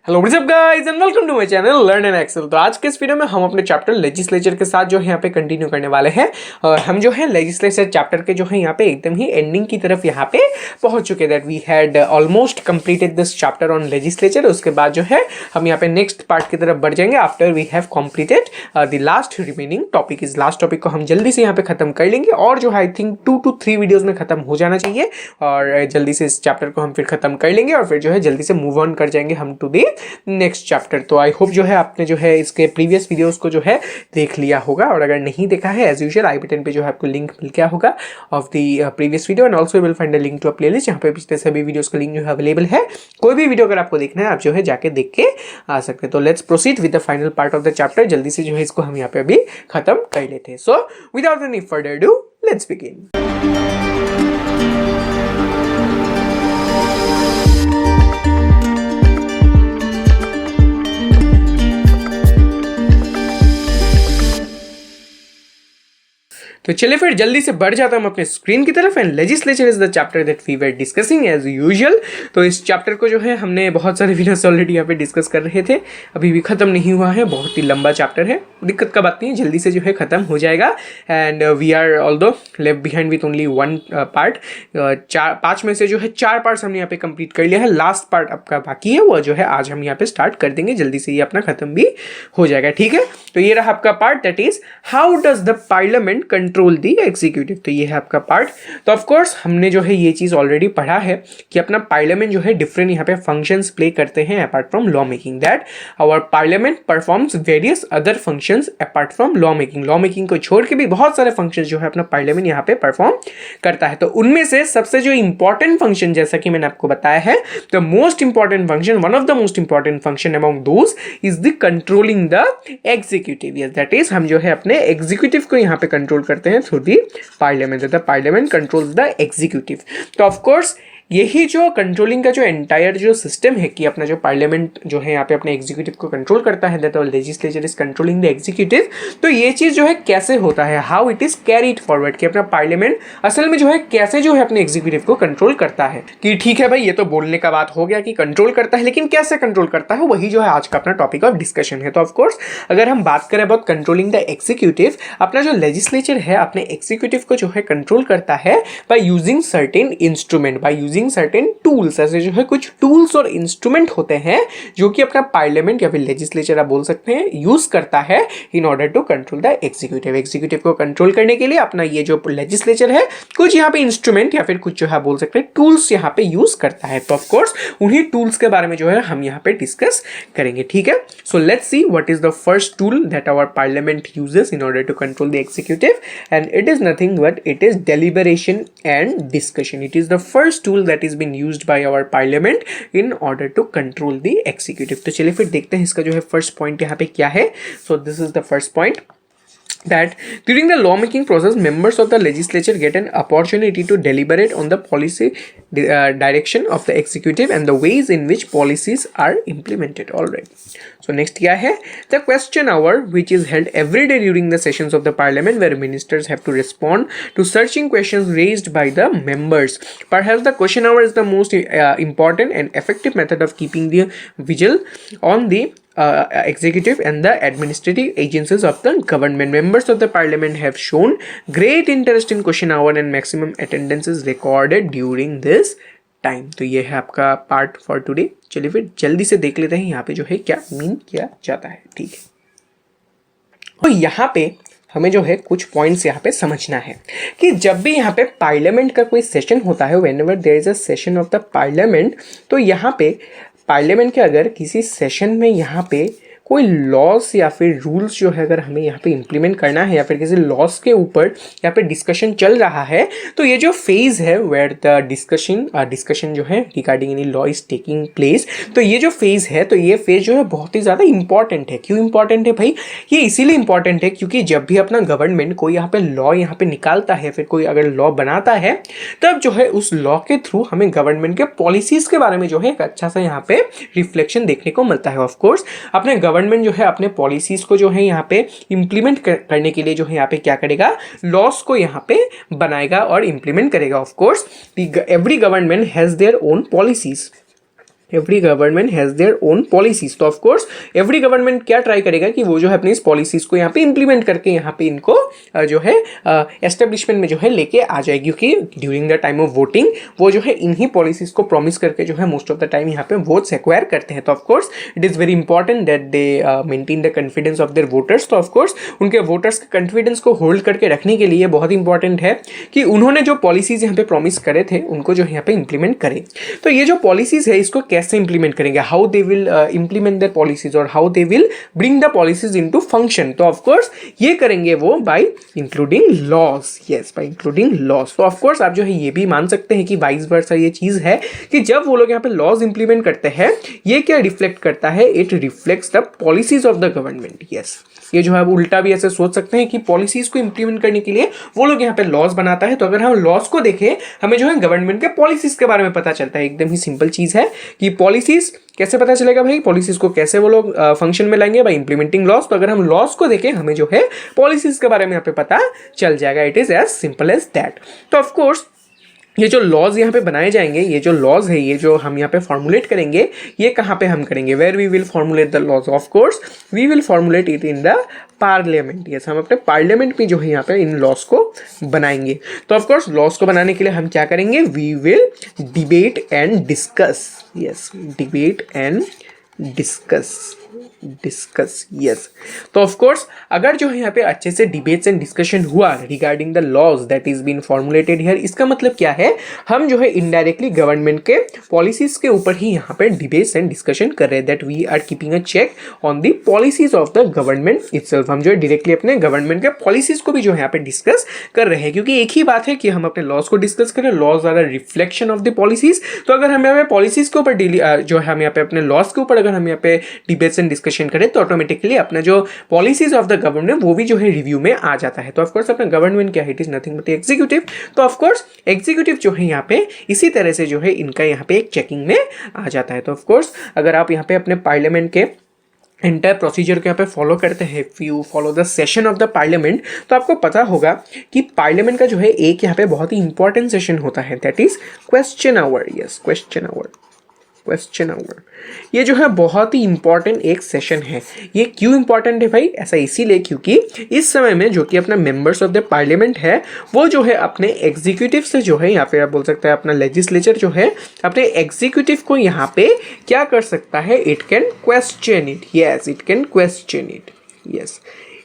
Hello what's up guys and welcome to my channel learn and excel. तो आज के इस वीडियो में हम अपने चैप्टर लेजिस्लेचर के साथ जो है यहाँ पे कंटिन्यू करने वाले हैं और हम जो है लेजिस्लेचर चैप्टर के जो है यहाँ पे एकदम ही एंडिंग की तरफ यहाँ पे पहुंच चुके। That we had almost completed this chapter on legislature. उसके बाद जो है हम यहाँ पे नेक्स्ट पार्ट की तरफ बढ़ जाएंगे after we have completed the last remaining topic. इस लास्ट टॉपिक को हम जल्दी से यहाँ पे खत्म कर लेंगे और जो है आई थिंक 2 to 3 वीडियोज में खत्म हो जाना चाहिए और जल्दी से इस चैप्टर को हम फिर खत्म कर लेंगे और फिर जो है जल्दी से मूव ऑन कर जाएंगे हम टू दी नेक्स्ट चैप्टर। तो आई होप जो है आपने जो है इसके प्रीवियस वीडियोस को जो है देख लिया होगा और अगर नहीं देखा है एज यूजुअल आई बटन पे जो है आपको लिंक मिल गया होगा of the previous video and also will find a link to a playlist जहाँ पे पिछले सभी वीडियोस का लिंक जो है अवेलेबल है। कोई भी वीडियो अगर आपको देखना है आप जो है जाके देख के आ सकते हैं। तो let's proceed with the final part of the chapter. जल्दी से जो है इसको हम यहाँ पे अभी खत्म कर लेते हैं। So without any further do let's begin. तो चलिए फिर जल्दी से बढ़ जाता हूं अपने स्क्रीन की तरफ and legislature is the chapter that we were discussing as usual. तो इस चैप्टर को जो है हमने बहुत सारे वीडियोस ऑलरेडी यहाँ पे डिस्कस कर रहे थे, अभी भी खत्म नहीं हुआ है, बहुत ही लंबा चैप्टर है। दिक्कत का बात नहीं है, जल्दी से जो है खत्म हो जाएगा and we are although left behind with only 1 part. 5 में से जो है 4 पार्ट्स हमने यहाँ पे कंप्लीट कर लिया है। लास्ट पार्ट आपका बाकी है, वो जो है आज हम यहाँ पे स्टार्ट कर देंगे। जल्दी से ये अपना खत्म भी हो जाएगा, ठीक है। तो ये रहा आपका part that is how does the parliament control the executive. तो ये है आपका पार्ट। तो ऑफ कोर्स हमने जो है ये चीज ऑलरेडी पढ़ा है कि अपना पार्लियामेंट जो है डिफरेंट यहाँ पे फंक्शंस प्ले करते हैं apart from law making. That our parliament performs various other functions apart from law making. Law making को छोड़ के भी बहुत सारे फंक्शंस जो है अपना पार्लियामेंट यहाँ पे परफॉर्म करता है। तो उनमें से सबसे जो इंपॉर्टेंट फंक्शन जैसा कि मैंने आपको बताया है the most important function, one of the most important function among those is the controlling the executive. Yes that is हम जो है अपने एग्जीक्यूटिव को यहाँ पे कंट्रोल करते हैं through the parliament. The parliament controls the executive. तो ऑफ कोर्स यही जो कंट्रोलिंग का जो एंटायर जो सिस्टम है कि अपना जो पार्लियामेंट जो है यहाँ पे अपने एग्जीक्यूटिव को कंट्रोल करता है, that legislature is controlling the executive. तो ये चीज जो है कैसे होता है, how it is carried forward, कि अपना पार्लियामेंट असल में जो है कैसे जो है अपने एग्जीक्यूटिव को कंट्रोल करता है। कि ठीक है भाई ये तो बोलने का बात हो गया कि कंट्रोल करता है, लेकिन कैसे कंट्रोल करता है वही जो है आज का अपना टॉपिक ऑफ डिस्कशन है। तो ऑफकोर्स अगर हम बात करें अबाउट कंट्रोलिंग द एग्जीक्यूटिव, अपना जो लेजिस्लेचर है अपने एग्जीक्यूटिव को जो है कंट्रोल करता है by using certain instrument, by using certain tools. ऐसे जो है कुछ टूल्स और इंस्ट्रूमेंट होते हैं जो कि अपना पार्लियामेंट या फिर लेजिस्लेचर आप बोल सकते हैं यूज करता है in order to control the executive. Executive को कंट्रोल करने के लिए अपना ये जो लेजिस्लेचर है कुछ यहाँ पे इंस्ट्रूमेंट या फिर कुछ जो है बोल सकते हैं टूल्स यहाँ पे यूज करता है। तो ऑफ कोर्स उन्हीं टूल्स के बारे में जो है हम यहाँ पे डिस्कस करेंगे, ठीक है। So let's see what is the first tool that our parliament uses in order to control the executive and it is nothing but it is deliberation and discussion. It is the first tool that is been used by our parliament in order to control the executive। तो चलिए फिर देखते हैं इसका जो है first point यहाँ पे क्या है। So this is the first point that during the lawmaking process members of the legislature get an opportunity to deliberate on the policy direction of the executive and the ways in which policies are implemented। All right, so next क्या है, the question hour which is held every day during the sessions of the parliament where ministers have to respond to searching questions raised by the members। Perhaps the question hour is the most important and effective method of keeping the vigil on the executive and the administrative agencies of the government। Members of the parliament have shown great interest in question hour and maximum attendance is recorded during this time। तो ये है आपका part for today. चलिए फिर जल्दी से देख लेते हैं यहाँ पे जो है क्या मीन किया जाता है, ठीक है। तो यहाँ पे हमें जो है कुछ पॉइंट्स यहाँ पे समझना है कि जब भी यहाँ पे पार्लियामेंट का कोई सेशन होता है, whenever there is a session of the parliament, तो यहाँ पे पार्लियामेंट के अगर किसी सेशन में यहाँ पे कोई लॉस या फिर रूल्स जो है अगर हमें यहाँ पे इम्प्लीमेंट करना है या फिर किसी लॉस के ऊपर यहाँ पे डिस्कशन चल रहा है, तो ये जो फेज है वेयर द डिस्कशन जो है regarding any law is taking place, तो ये जो फेज है तो ये फेज जो है बहुत ही ज़्यादा इंपॉर्टेंट है। क्यों इंपॉर्टेंट है भाई, ये इसीलिए इंपॉर्टेंट है क्योंकि जब भी अपना गवर्नमेंट कोई यहाँ पे लॉ यहाँ पे निकालता है, फिर कोई अगर लॉ बनाता है, तब जो है उस लॉ के थ्रू हमें गवर्नमेंट के पॉलिसीज के बारे में जो है एक अच्छा सा यहाँ पे रिफ्लेक्शन देखने को मिलता है। ऑफकोर्स अपने गवर्नमेंट जो है अपने पॉलिसीज को जो है यहाँ पे इंप्लीमेंट करने के लिए जो है यहाँ पे क्या करेगा, लॉस को यहाँ पे बनाएगा और इंप्लीमेंट करेगा। Of course every government has their own policies. Every government has their own policies. तो ऑफकोर्स एवरी गवर्नमेंट क्या ट्राई करेगा कि वो जो है अपनी इस पॉलिसीज को यहाँ पे इंप्लीमेंट करके यहाँ पे इनको जो है एस्टेब्लिशमेंट में जो है लेके आ जाएगी, क्योंकि during the time of voting वो जो है इन्हीं पॉलिसीज को प्रॉमिस करके जो है मोस्ट ऑफ द टाइम यहाँ पे वोट्स एक्वायर करते हैं। तो of course it is very important that they maintain the confidence of their voters. तो ऑफकोर्स उनके वोटर्स के कॉन्फिडेंस को होल्ड करके रखने के लिए बहुत इंपॉर्टेंट है कि उन्होंने जो पॉलिसीज यहाँ पे प्रॉमिस करे थे उनको जो यहाँ पे इंप्लीमेंट करें। तो ये जो पॉलिसीज है इसको कैसे इंप्लीमेंट करेंगे, how they will implement their policies और how they will bring the policies into function. तो ऑफ कोर्स ये करेंगे वो by including laws, yes by including laws. तो ऑफ कोर्स आप जो है ये भी मान सकते हैं कि वाइस वर्सा ये चीज है कि जब वो लोग यहाँ पे लॉज इंप्लीमेंट करते हैं ये क्या रिफ्लेक्ट करता है, it reflects the policies of the government. Yes ये जो है आप उल्टा भी ऐसे सोच सकते हैं कि पॉलिसीज को इंप्लीमेंट करने के लिए वो लोग यहाँ पे लॉज बनाता है। तो अगर हम लॉज को देखें हमें जो है गवर्नमेंट के पॉलिसीज के बारे में पता चलता है। एकदम ही सिंपल चीज है कि पॉलिसीज कैसे पता चलेगा भाई, पॉलिसीज को कैसे वो लोग फंक्शन में लाएंगे, बाय इंप्लीमेंटिंग लॉज। तो अगर हम लॉज को देखें हमें जो है पॉलिसीज के बारे में यहाँ पे पता चल जाएगा। It is as simple as that. तो ऑफकोर्स ये जो लॉज यहाँ पे बनाए जाएंगे, ये जो लॉज है, ये जो हम यहाँ पे फॉर्मुलेट करेंगे, ये कहाँ पे हम करेंगे, where we will formulate the laws, of course we will formulate it in the parliament. Yes हम अपने पार्लियामेंट में जो है यहाँ पे इन लॉज को बनाएंगे। तो ऑफ कोर्स लॉज को बनाने के लिए हम क्या करेंगे, we will debate and discuss. Yes debate and discuss yes. तो ऑफ कोर्स अगर जो है यहाँ पे अच्छे से डिबेट्स एंड डिस्कशन हुआ regarding the laws that is been formulated here, इसका मतलब क्या है, हम जो है इनडायरेक्टली गवर्नमेंट के पॉलिसीज के ऊपर ही यहाँ पे डिबेट्स एंड डिस्कशन कर रहे हैं, that we are keeping a check on the policies of the government itself. हम जो है डायरेक्टली अपने गवर्नमेंट के पॉलिसीज को भी जो है यहाँ पे डिस्कस कर रहे हैं, क्योंकि एक ही बात है कि हम अपने लॉज को डिस्कस करें, laws are a reflection of the policies. तो अगर हम यहाँ पे पॉलिसीज के ऊपर जो है हम यहाँ पे अपने लॉज के ऊपर अगर हम यहाँ पे डिबेट्स एंड डिस्कशन करें तो ऑटोमेटिकली अपना जो पॉलिसीज ऑफ द गवर्नमेंट वो भी जो है रिव्यू में आ जाता है। तो ऑफ कोर्स अपना गवर्नमेंट क्या है, it is nothing but executive. तो ऑफ कोर्स एग्जीक्यूटिव जो है यहाँ पे इसी तरह से जो है इनका यहाँ पे एक चेकिंग में आ जाता है। तो ऑफ कोर्स अगर आप यहाँ पे अपने पार्लियामेंट के एंटायर प्रोसीजर को यहाँ पे फॉलो करते हैं, if you follow the session of the parliament, तो आपको पता होगा कि पार्लियामेंट का जो है एक यहाँ पे बहुत ही इंपॉर्टेंट सेशन होता है, that is question hour. Yes question hour. ये जो है बहुत ही इंपॉर्टेंट एक सेशन है। ये क्यों इंपॉर्टेंट है भाई, ऐसा इसीलिए क्योंकि इस समय में जो कि अपना मेंबर्स ऑफ द पार्लियामेंट है वो जो है अपने एग्जीक्यूटिव से जो है, या फिर आप बोल सकते हैं अपना लेजिस्लेचर जो है अपने एग्जीक्यूटिव को यहाँ पे क्या कर सकता है, it can question it. Yes it can question it. Yes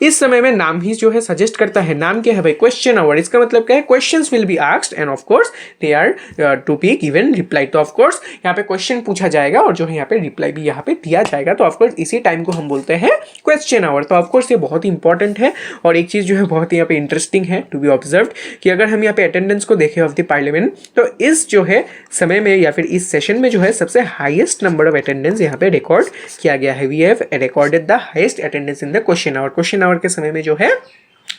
इस समय में नाम ही जो है सजेस्ट करता है, नाम क्या है भाई, क्वेश्चन आवर। इसका मतलब क्या है, questions will be asked and of course they are to be given reply. तो ऑफ कोर्स यहाँ पे क्वेश्चन पूछा जाएगा और जो है यहाँ पे रिप्लाई भी यहाँ पे दिया जाएगा। तो ऑफ कोर्स इसी टाइम को हम बोलते हैं क्वेश्चन आवर। तो ऑफ कोर्स ये बहुत ही इंपॉर्टेंट है। और एक चीज जो है बहुत ही यहाँ पे इंटरेस्टिंग है टू बी ऑब्जर्व कि अगर हम यहाँ पे अटेंडेंस को देखें ऑफ द पार्लियामेंट, तो इस जो है समय में या फिर इस सेशन में जो है सबसे हाईएस्ट नंबर ऑफ अटेंडेंस यहाँ पे रिकॉर्ड किया गया है। We have recorded the highest attendance in the question hour. Question hour के समय में जो है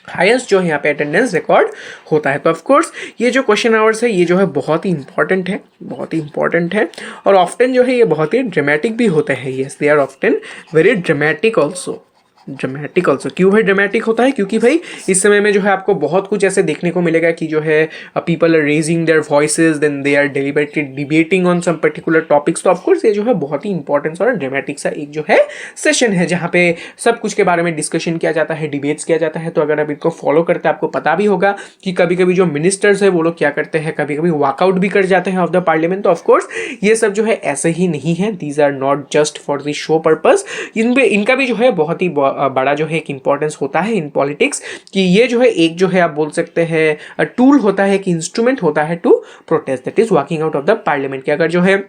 हाईएस्ट जो है यहाँ पे अटेंडेंस रिकॉर्ड होता है। तो ऑफ कोर्स ये जो क्वेश्चन आवर्स है ये जो है बहुत ही इंपॉर्टेंट है, बहुत ही इंपॉर्टेंट है। और ऑफ्टन जो है ये बहुत ही ड्रामेटिक भी होते हैं। Yes they are often very dramatic also. Dramatic also क्यों भाई ड्रामेटिक होता है, क्योंकि भाई इस समय में जो है आपको बहुत कुछ ऐसे देखने को मिलेगा कि जो है people are raising their voices, then they are deliberately debating on some particular topics. तो ऑफकोर्स ये जो है बहुत ही इंपॉर्टेंट और ड्रामेटिक सा एक जो है सेशन है जहाँ पे सब कुछ के बारे में डिस्कशन किया जाता है, डिबेट्स किया जाता है। तो अगर आप इनको फॉलो करते हैं आपको पता भी होगा कि कभी कभी जो मिनिस्टर्स है वो लोग क्या करते हैं, कभी कभी वॉकआउट भी कर जाते हैं ऑफ द पार्लियामेंट। तो ऑफकोर्स ये सब जो है ऐसे ही नहीं है, these are not just for the show purpose. इनका भी जो है बहुत ही बड़ा जो है एक इंपॉर्टेंस होता है इन पॉलिटिक्स, कि ये जो है एक जो है आप बोल सकते हैं टूल होता है, एक इंस्ट्रूमेंट होता है to protest, that is walking out of the parliament. कि अगर जो है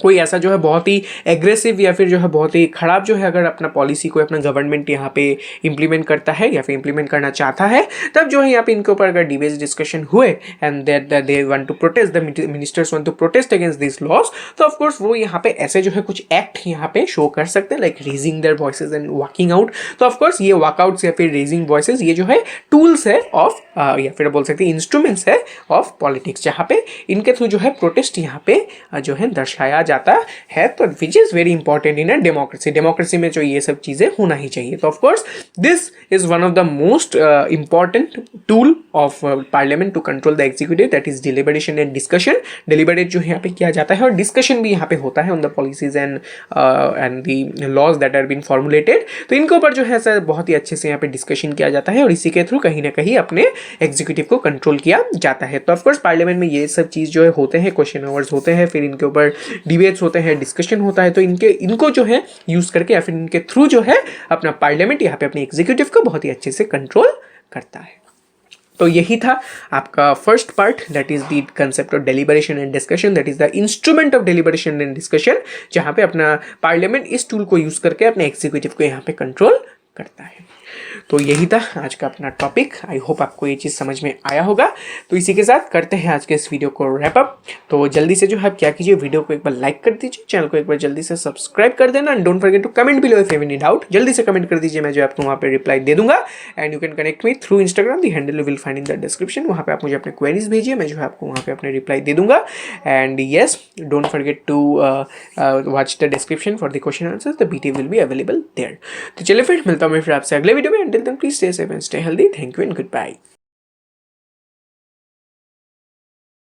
कोई ऐसा जो है बहुत ही एग्रेसिव या फिर जो है बहुत ही खराब जो है अगर अपना पॉलिसी को अपना गवर्नमेंट यहाँ पे इंप्लीमेंट करता है या फिर इंप्लीमेंट करना चाहता है, तब जो है यहाँ पे इनके ऊपर अगर डिबेट डिस्कशन हुए and that they want to protest, the ministers want to protest against this laws, तो ऑफ कोर्स वो यहाँ पे ऐसे जो है कुछ एक्ट यहाँ पे शो कर सकते हैं, like raising their voices and walking out. तो ऑफ कोर्स ये वॉकआउट्स या फिर रेजिंग वॉइसेस ये जो है टूल्स है ऑफ या फिर बोल सकते हैं इंस्ट्रूमेंट्स है ऑफ पॉलिटिक्स, जहाँ पे इनके थ्रू जो है प्रोटेस्ट यहाँ पे जो है दर्शाया जाता है, तो which is very important in a democracy में जो ये सब चीज़ें होना ही चाहिए। तो of course this is one of the most important tool of parliament to control the executive, that is deliberation and discussion. Deliberate जो यहाँ पे किया जाता है और डिस्कशन भी यहाँ पे होता है on the policies and the laws that are been formulated. तो इनके ऊपर जो है सर बहुत ही अच्छे से यहाँ पे डिस्कशन किया जाता है और इसी के थ्रू कहीं ना कहीं अपने एग्जीक्यूटिव को कंट्रोल किया जाता है। तो ऑफकोर्स पार्लियामेंट में ये सब चीज़ जो है होते हैं, क्वेश्चन आवर्स होते हैं, फिर इनके ऊपर डिबेट्स होते हैं, डिस्कशन होता है। तो इनको जो है यूज़ करके या फिर इनके थ्रू जो है अपना पार्लियामेंट यहाँ पे अपने एग्जीक्यूटिव को बहुत ही अच्छे से कंट्रोल करता है। तो यही था आपका first part, that is the concept of deliberation and discussion, that is the instrument of deliberation and discussion, जहाँ पे अपना पार्लियामेंट इस टूल को यूज़ करके अपने एग्जीक्यूटिव को यहाँ पे कंट्रोल करता है। तो यही था आज का अपना टॉपिक। आई होप आपको ये चीज़ समझ में आया होगा। तो इसी के साथ करते हैं आज के इस वीडियो को रैप अप। तो जल्दी से जो है आप क्या कीजिए, वीडियो को एक बार लाइक कर दीजिए, चैनल को एक बार जल्दी से सब्सक्राइब कर देना and don't forget to comment below if you have any doubt. जल्दी से कमेंट कर दीजिए, मैं जो आपको वहाँ पे रिप्लाई दे दूंगा। And you can connect me through Instagram, the handle you will find in the description. वहाँ पे आप मुझे अपने क्वेरीज भेजिए, मैं जो है आपको वहाँ पे अपने रिप्लाई दे दूंगा। And yes, don't forget to watch the description for the question answers, the BT will be available there. तो चलिए फिर मिलता हूँ मैं फिर आपसे अगले वीडियो में। Until then, please stay safe and stay healthy. Thank you and goodbye.